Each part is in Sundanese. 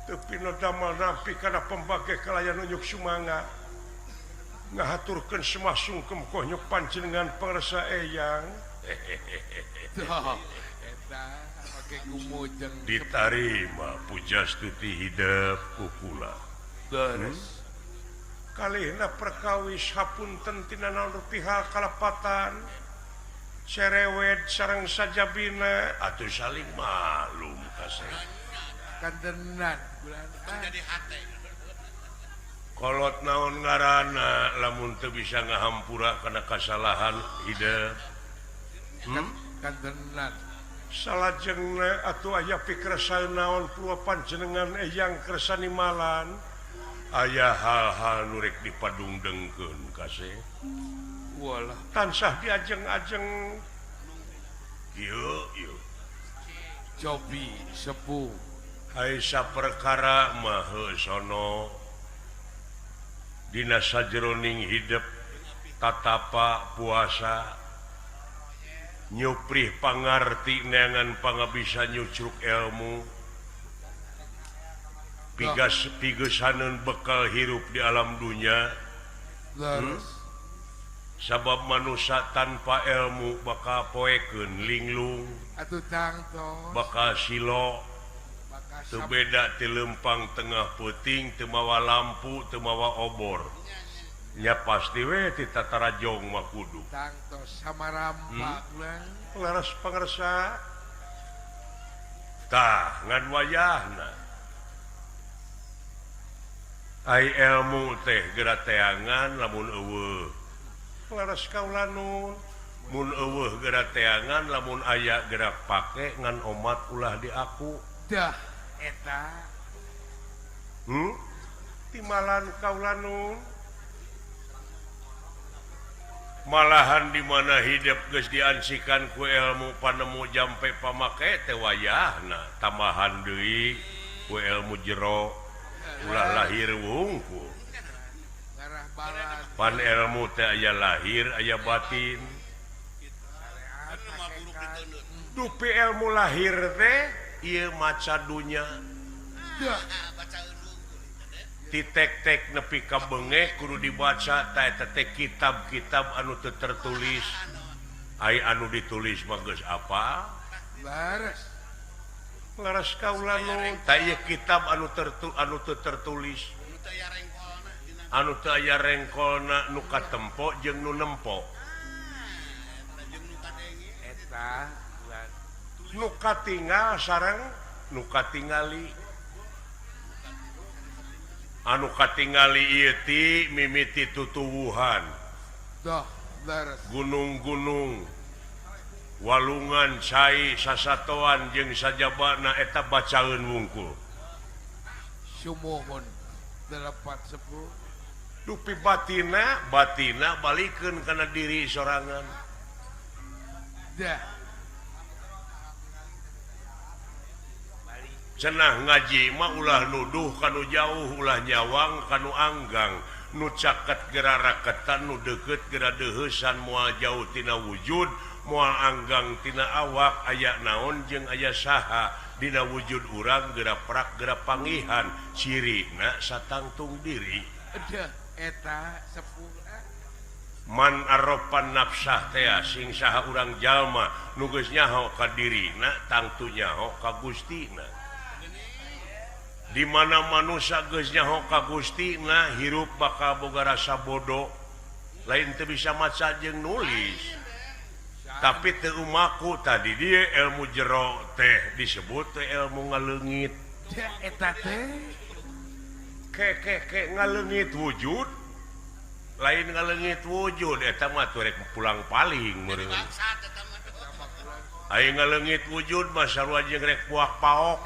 tapi damal nampi karena pembagai kelayan nunjuk sumanga ngahaturkan semua sungkem konyok panjenengan pangresa eyang ditarima pujastuti hidup kukula kalihna perkawis hapunten tina pihak kalapatan cerewet sareng sajabina atuh saling malum kasih kandenan jadi hati kolot naon ngaranna lamun teu bisa ngahampura kana kasalahan hidup kandenan salajengna atuh aya pikeresan naon puluh panjenengan eyang kersani malan aya hal-hal nurek dipadungdengkeun kasih walah tansah diajeng-ajeng ieu cobi sepuh hai saperkara mah sono dina sajroning hidup tatapa puasa nyuprih pangarti neangan pangabisa nyucruk ilmu pigesaneun bekal hirup di alam dunia sabab manusia tanpa ilmu bakal poekeun linglung atuh tangtos bakal silo teu beda ti lempang tengah peuting teu mawa lampu teu mawa obor nya pasti we ti tatarajong mah kudu tangtos sama rampak laras pangarsa tah ngan wayahna ai ilmu teh geura teangan lamun eueuh laras kaulanun mun eueuh geura teangan lamun aya geura pake ngan omat ulah di aku dah eta timalan kaulanun malahan di mana hidup geus diansikan ku ilmu panemu jampe pamake teh wayahna tambahan deui ku ilmu jero ulah lahir wungkul garah balan pan ilmu teh aya lahir aya batin dupi ilmu lahir teh ieu maca dunya titek-tek nepi ka beungeh kudu dibaca ta eta teh kitab-kitab anu teu tertulis ai anu ditulis mah geus apa laras laras kaulanun ta ieu kitab anu teu tertulis anu teu aya rengkolna nu katempo jeung nu nempo eta nu katinggal sareng nu katingali anu katingali ieu ti mimiti tutuwuhan dah laras gunung-gunung walungan cai sasatoan jeung sajabana eta bacaeun wungkul sumuhun delapan sepuh dupi batina balikeun kana diri sorangan dah cenah ngaji mah ulah nuduh kanu jauh ulah nyawang kanu anggang nu caket geura raketan nu deukeut geura deuheusan moal jauh tina wujud moal anggang tina awak aya naon jeung aya saha dina wujud urang geura prak geura pangihan cirina satangtung diri eta sepuh man aropan nafsah teh sing saha urang jalma nu geus nyaho ka dirina tangtu nyaho ka Gustina di mana manusia geus nyaho ka Gustina hirup bakal boga rasa bodoh lain teu bisa maca jeung nulis tapi teu umaku tadi dia ilmu jero teh disebut teh ilmu ngaleungit eta teh ke ngaleungit wujud lain ngaleungit wujud eta mah turek pulang paling meureun aya ngaleungit wujud mah sarua jeung rek puak paok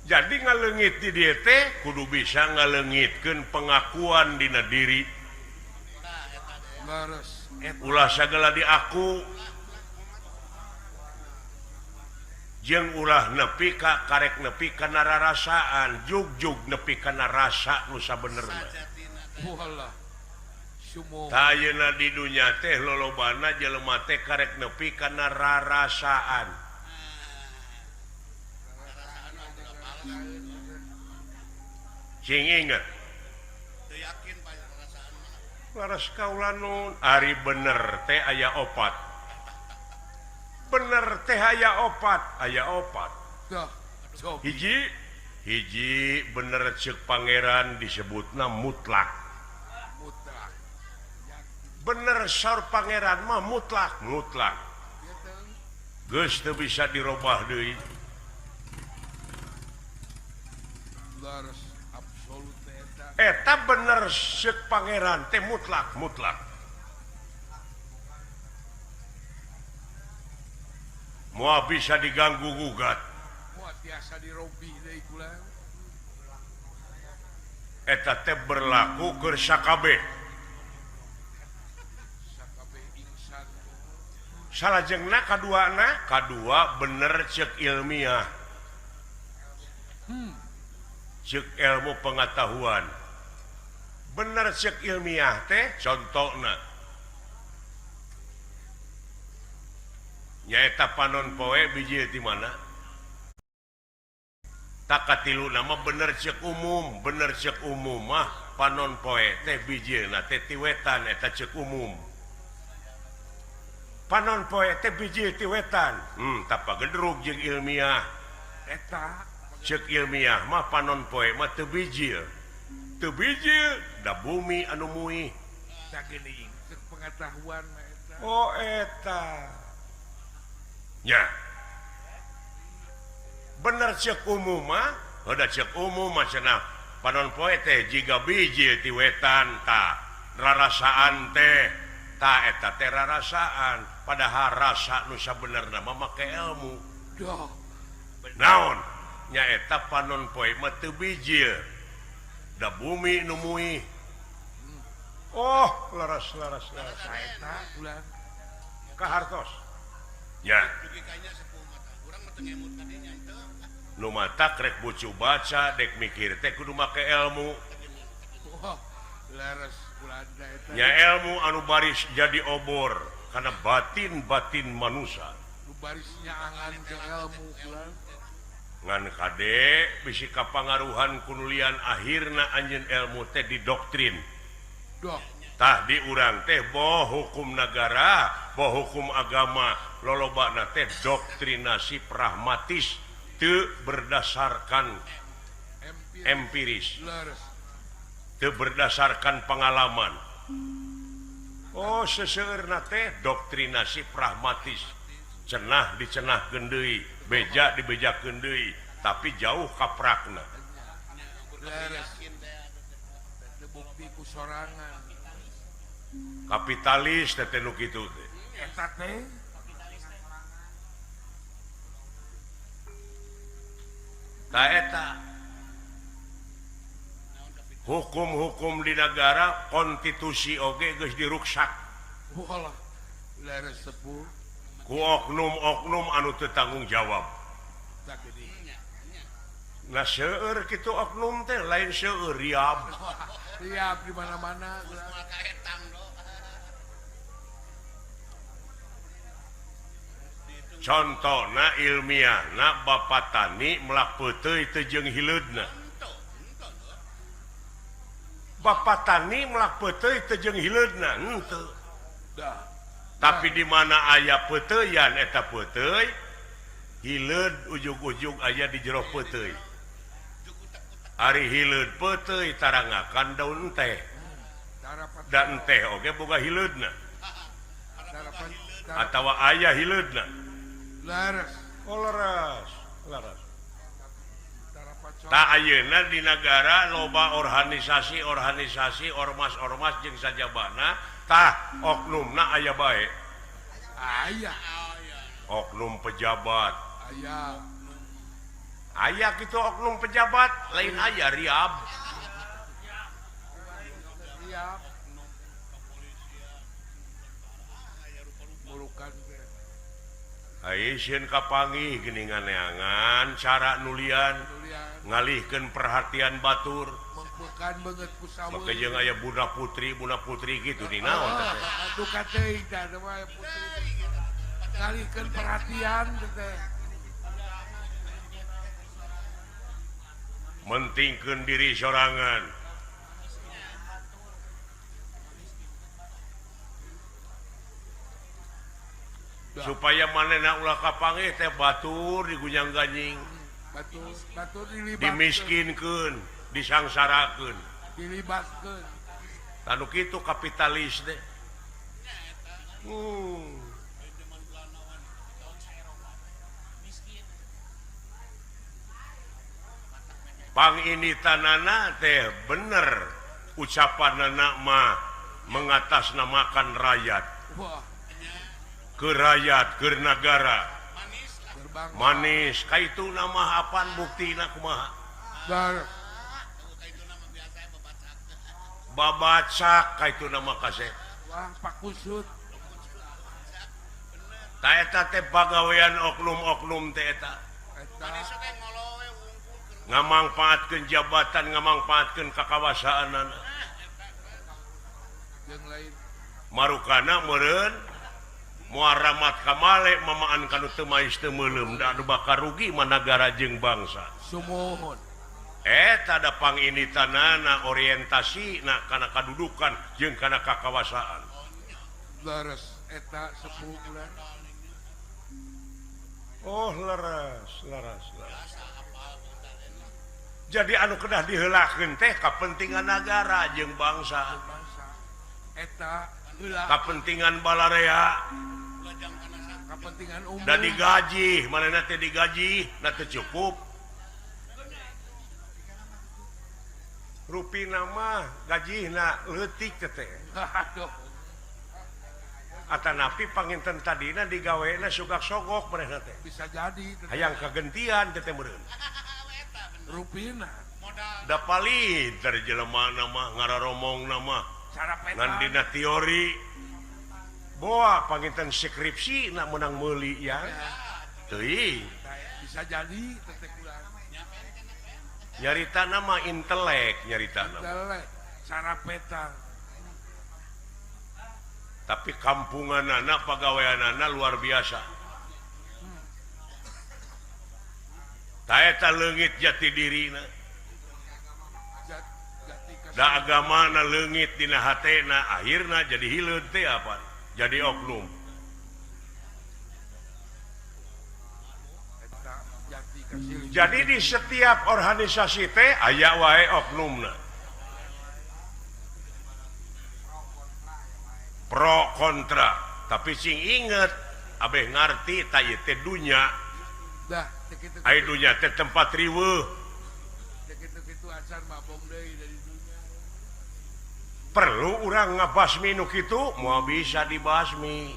jadi ngaleungit di dieu teh kudu bisa ngaleungitkeun pengakuan dina diri ulah sagala di aku jeung ulah nepi ka karek nepi kana rarasaan jugjug nepi kana rasa nu sabenerna walah sumuh ayeuna di dunya teh lolobana jelema teh karek nepi kana rarasaan sing inget Teu yakin Pak perasaan mah. laras kaula nun ari bener teh aya opat bener teh aya opat Dah, coba. hiji bener cek pangeran disebutna mutlak Mutlak. bener saur pangeran mah mutlak Ya tuh. geus teu bisa dirobah deui Laras absolut eta. eta bener cek pangeran teh mutlak moal bisa diganggu gugat Wah, biasa dirobi deui kula. eta teh berlaku keur sakabeh Sakabe insan. salajengna kadua bener cek ilmiah cek ilmu pengetahuan bener cek ilmiah teh contohna nyaeta panon poe biji di mana tak katilu nama bener cek umum mah panon poe teh biji na teh tiwetan eta cek umum panon poe teh biji tiwetan tapa gedrug jeung ilmiah Eta. cek ilmiah mah panon poe mah teu bijil da bumi anu muih Tak geuning. Cek pengetahuan mah eta. oh eta nya bener cek umum mah ada cek umum mah cenah panon poe teh jiga bijil ti wetan ta rarasaan teh ta eta teh rarasaan padahal rasa nu sabenerna mah make ilmu Dah. naon nyaeta panon poe mah teu bijil da bumi nu muih oh laras Eta ulang. kahartos nya Dugi kayaknya sepuh mata. Urang mah teu ngemut ka dinya teu. nu mata krek bucu baca dek mikir teh kudu make ilmu Wah, laras Belanda eta. nya ilmu anu baris jadi obor karena batin manusia Nu barisnya angan ke ilmu ulang. ngan kade bisi kapangaruhan kunulian akhirna anjeun ilmu teh didoktrin Dah. tah di urang teh boh hukum negara boh hukum agama lolobana teh doktrinasi pragmatis teu berdasarkan empiris Laras. teu berdasarkan pengalaman oh seseueurna teh doktrinasi pragmatis cenah dicenahkeun deui beja dibejakeun deui tapi jauh kaprakna Laras. Teu bukti ku sorangan. kapitalis teh nu kitu teh Eta teh. ta eta hukum-hukum di negara konstitusi oge geus diruksak Walah. Laras sepuh. ku oknum-oknum anu teu tanggung jawab Tak geuning. nah seueur kitu oknum teh lain seueur riab Lihat di mana-mana ulang. Moal kaetang do. contohna ilmiahna Bapak Tani melak peuteuy teu jeung hileudna Bapak Tani melak peuteuy teu jeung hileudna henteu Dah. tapi di mana aya peuteuyan eta peuteuy hileud ujug-ujug aya di jero peuteuy ari hileud peuteuy tarangakan daun teh Tarapan. dan teh oge boga hileudna Tarapan. atawa aya hileudna Laras. oh laras Tarapan. tak ayeuna di negara loba organisasi ormas jeung sajabana tah oknumna aya bae Ayah. oknum pejabat Ayah. aya kitu oknum pejabat lain aya riab Siap. Murukan teh. Aisyun kapanggih geningan neangan cara nulian Nulian. ngalihkeun perhatian batur Mengpekan banget ku saweung. maka jeung aya bunda putri gitu di naon teh Aduh kateuing dah mah putri. Ngalihkeun perhatian teh. mentingkeun diri sorangan supaya manehna ulah kapanggih teh batur digunyang ganjing batu dilibatkeun dimiskinkeun disangsarakeun dilibatkeun anu kitu kapitalis deh pang ini tanana teh bener ucapan anak mah mengatasnamakan rakyat wah ke rakyat ke negara manis lah terbang manis kaitu nama apaan buktina kumaha dar itu nama biasa babacak babacak kaitu nama kaset wah Pak Kusut ta eta teh pagawean oknum-oknum teh eta manis eta oke ngolowe wungkul ngamangpaatkeun jabatan ngamangpaatkeun kakawasaanana yang lain marukana meureun muaramat kamale mamaan kanu teu mais teu meulem da anu bakal rugi mah nagara jeung bangsa sumohon eta da panginitanana orientasi na kana kadudukan jeung kana kakawasaan leres eta 10 bulan oh leres jadi anu kedah diheulakeun teh kapentingan nagara jeung bangsa bangsa eta heula kapentingan balarea lajang kana sak kepentingan umum da digaji manehna teh digaji na teu cukup rupina mah gajina leutik teh aduh atanapi panginten tadina digawena sugak sogok manehna teh bisa jadi hayang kagentian teh meureun rupina modal da palit dari jelema nama ngararomong nama cara ngan peta dina teori boa panginten skripsi na menang meuli ya teuing bisa jadi tetek bulan nyarita nama intelek nyarita nama dalek cara peta tapi kampunganana pagaweanana luar biasa taeta leungit jati dirina jati da agamana leungit dina hatena akhirna jadi hileud teh apa jadi oknum eta jati kasih jadi di setiap organisasi teh aya wae oknumna pro kontra tapi sing inget abeh ngarti ta ieu teh dunya dah tekitu aya dunya teh tempat riweuh tekitu acan mabong deui dari dunia perlu urang ngabasmi nu kitu moal bisa dibasmi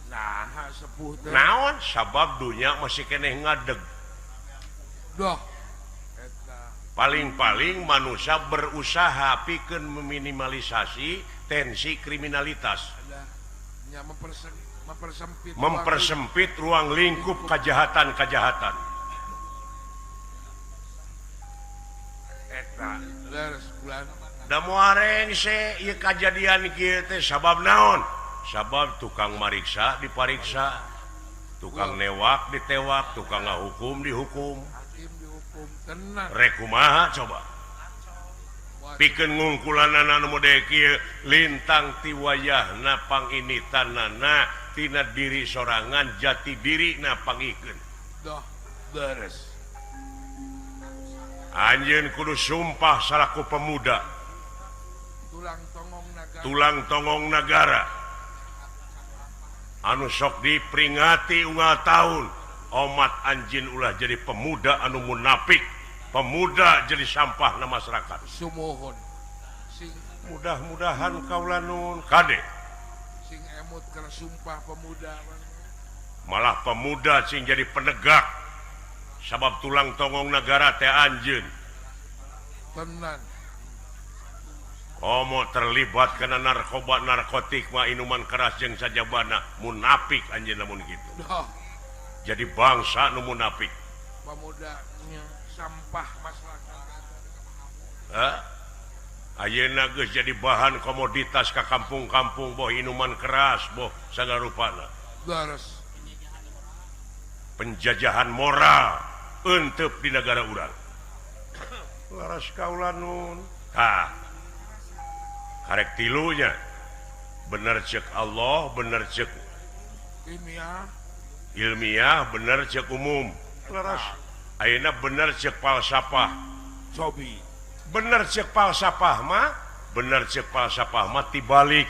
nah sepuh teh naon sabab dunya masih keneh ngadeg doh eta paling-paling manusia berusaha pikeun meminimalisasi tensi kriminalitas ada nya mempersempit mempersempit ruang lingkup kejahatan-kejahatan eta leres bulan da moareng se ieu kajadian kieu teh sabab naon sabab tukang mariksa dipariksa tukang newak ditewak tukang ngahukum dihukum hakim dihukum tenang rek kumaha coba pikeun ngungkulanana nu model kieu lintang ti wayahna panginitanana tina diri sorangan jati dirina pangikeun doh beres anjeun kudu sumpah salaku pemuda tulang tongong negara anu sok diperingati unggal tahun omat anjin ulah jadi pemuda anu munafik pemuda jadi sampah na masyarakat sumohon sing mudah-mudahan kaula nun kade sing emut karena sumpah pemuda malah pemuda sing jadi penegak sabab tulang tongong negara teh anjeun tenan komo terlibat kena narkoba narkotik mah inuman keras jeung sajabana munafik anjeun lamun kitu doh jadi bangsa nu munafik pemudanya sampah masyarakat ayeuna geus jadi bahan komoditas ka kampung-kampung boh inuman keras boh sagarupana beres penjajahan moral eunteup di negara urang laras kaulanun karek tilunya bener cek Allah bener cek ilmiah bener cek umum laras ayeuna bener cek falsafah Sobi bener cek falsafah mah bener cek falsafah mah tibalik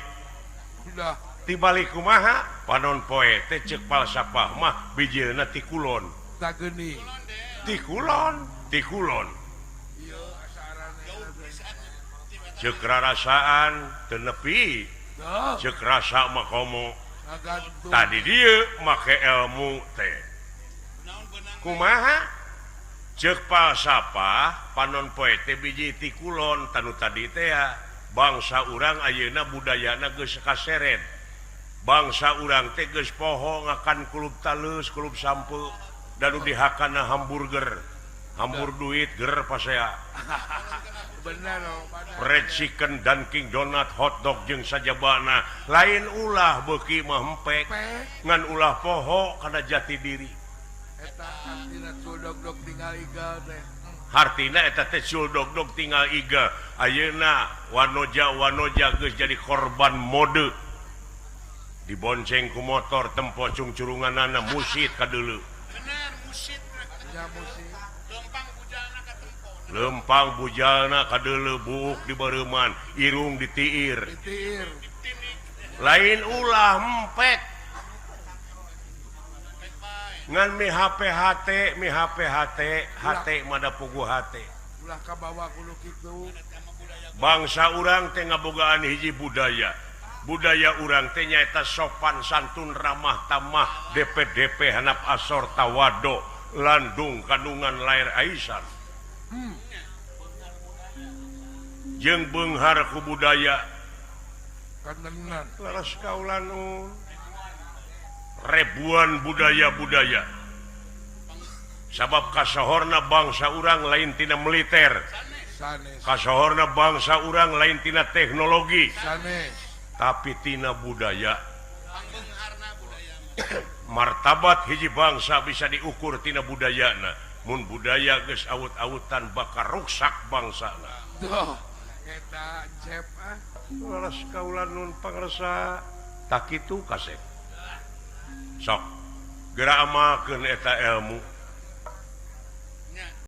udah tibalik kumaha panon poe teh cek falsafah mah bijilna ti kulon tak geni ti kulon iya asaran cek rarasaan teu nepi cek rasa mah komo ngagantung tadi dia make ilmu teh Naon benang kumaha cek falsafah panon poe teh biji ti kulon tanu tadi teh ya bangsa urang ayeuna budayana geus kaseret bangsa urang teh geus poho ngakan kulup taleus kulup sampeu dan dihakana hamburger duit ger pasea bener loh fried chicken Dunkin Donut hotdog jeung sajabana lain ulah beuki mah empek ngan ulah poho kana jati diri eta artina dog tinggal igal teh hartina eta teh dog tinggal iga ayeuna wanoja geus jadi korban mode dibonceng ku motor tempo curunganana musit kadeuleu bener musit nya musik lempang bujalna lempang bujalna ka tempon kadeuleu buuk di bareuman irung ditiir ditiir lain ulah empek baik baik ngan mi HP hate mada pugu hate ulah kabawa kudu kitu sama budaya bangsa urang teh ngabogaan hiji budaya urang teh nyaeta sopan santun ramah tamah DP hanap asor tawado landung kandungan lair aisan jeung beunghar ku budaya kandenan laras kaulanun ribuan budaya sabab kasohorna bangsa urang lain tina militer sanes kasohorna bangsa urang lain tina teknologi sanes tapi tina budaya pangbeungharna budaya martabat hiji bangsa bisa diukur tina budayana mun budaya geus awut-awutan bakal rusak bangsana tuh eta cep laras kaulanun pangresa tak kitu kasep sok geura amalkeun eta ilmu